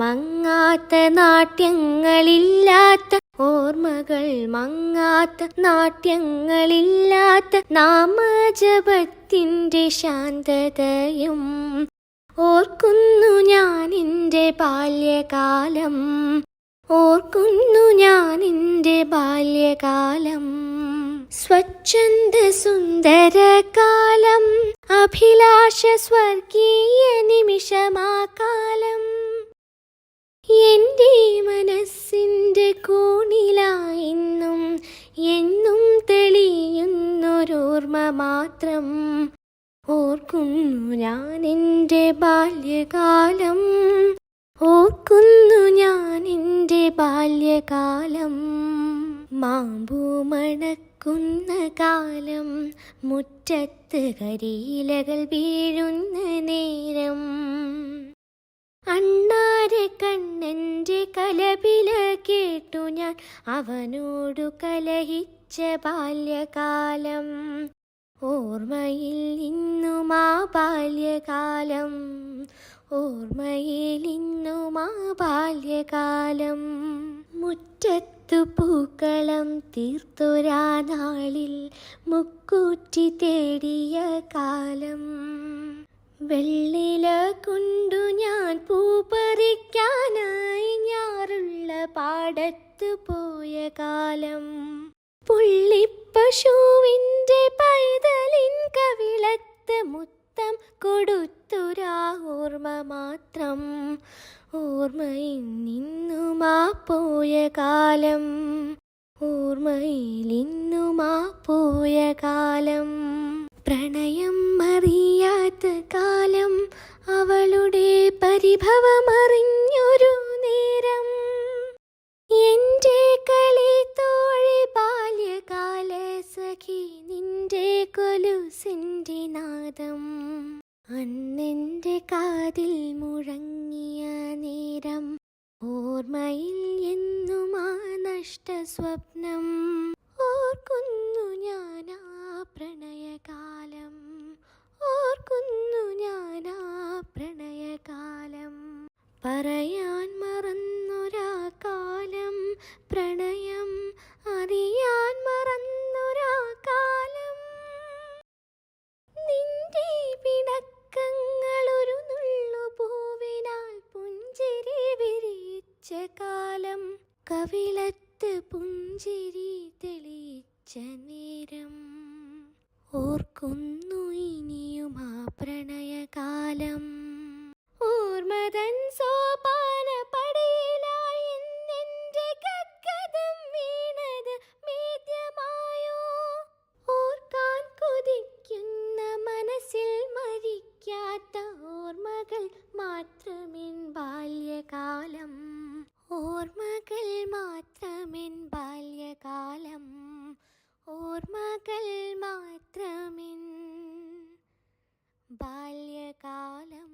മങ്ങാത്ത നാട്യങ്ങളില്ലാത്ത ഓർമ്മകൾ മങ്ങാത്ത നാട്യങ്ങളില്ലാത്ത നാമജപത്തിൻ്റെ ശാന്തതയും ഓർക്കുന്നു ഞാൻ എൻ്റെ ബാല്യകാലം. ഓർക്കുന്നു ഞാൻ എൻ്റെ ബാല്യകാലം. സ്വച്ഛന്ദ സുന്ദരകാലം, അഭിലാഷ സ്വർഗീയ നിമിഷമാകാലം. എൻ്റെ മനസ്സിൻ്റെ കോണിലായിന്നും എന്നും തെളിയുന്നൊരോർമ്മ മാത്രം. ഓർക്കുന്നു ഞാൻ എൻ്റെ ബാല്യകാലം. ഓർക്കുന്നു ഞാൻ എൻ്റെ ബാല്യകാലം. മാമ്പൂ മണക്കുന്ന കാലം, മുറ്റത്ത് കരിയിലകൾ വീഴുന്ന നേരം. അണ്ണാരെ കണ്ണൻ്റെ കലപില കേട്ടു ഞാൻ അവനോടു കലഹിച്ച ബാല്യകാലം. ഓർമ്മയിൽ ഇന്നും ആ ബാല്യകാലം. ഓർമ്മയിൽ ഇന്നും ആ ബാല്യകാലം. മുറ്റത്തു പൂക്കളം തീർത്തൊരാ നാളിൽ മുക്കൂറ്റി തേടിയ കാലം. വെള്ളില കൊണ്ടു ഞാൻ പൂ പറിക്കാനായി ഞാറുള്ള പാടത്തു പോയ കാലം. പുള്ളിപ്പശുവിൻ്റെ പൈതലിൻ കവിളത്ത് മുത്തം കൊടുത്തൊരാ ഓർമ്മ മാത്രം. ഓർമ്മയിൽ നിന്നും ആ പോയ കാലം. ഓർമ്മയിൽ നിന്നും ആ പോയ കാലം. പ്രണയം അറിയാത്ത കാലം, അവളുടെ പരിഭവമറിഞ്ഞൊരു നേരം. എൻ്റെ കളി തോഴി ബാല്യകാല സഖി, നിന്റെ കൊലുസിൻ്റെ നാദം അന്നെൻ്റെ കാതിൽ മുഴങ്ങിയ നേരം. ഓർമ്മയിൽ എന്നും ആ നഷ്ട സ്വപ്നം. ഓർക്കുന്നു ഞാൻ ആ പ്രണയകാലം. ഓർക്കുന്നു ഞാൻ ആ പ്രണയകാലം. പറയാൻ മറന്നൊരാ കാലം, പ്രണയം അറിയാൻ മറന്നൊരാ കാലം. നിന്റെ പിണക്കങ്ങളൊരു നുള്ളു പൂവിനാൽ പുഞ്ചിരി വിരിച്ച കാലം. കവിളത്ത് പുഞ്ചിരി തെളിയിച്ച നേരം. ഓർക്കുന്നു ഇനിയും ആ പ്രണയകാലം. ഓർമ്മതൻ സോപാന പടിയിലായി എന്നെൻ്റെ ഗദ്ഗതം വീണത് മേദ്യമായോ. ഓർക്കാൻ കൊതിക്കുന്ന മനസ്സിൽ മരിക്കാത്ത ഓർമ്മകൾ മാത്രമെൻ ബാല്യകാലം. ഓർമ്മകൾ മാത്രമെൻ ബാല്യകാലം. ഓർമ്മകൾ മാത്രമെൻ ബാല്യകാലം.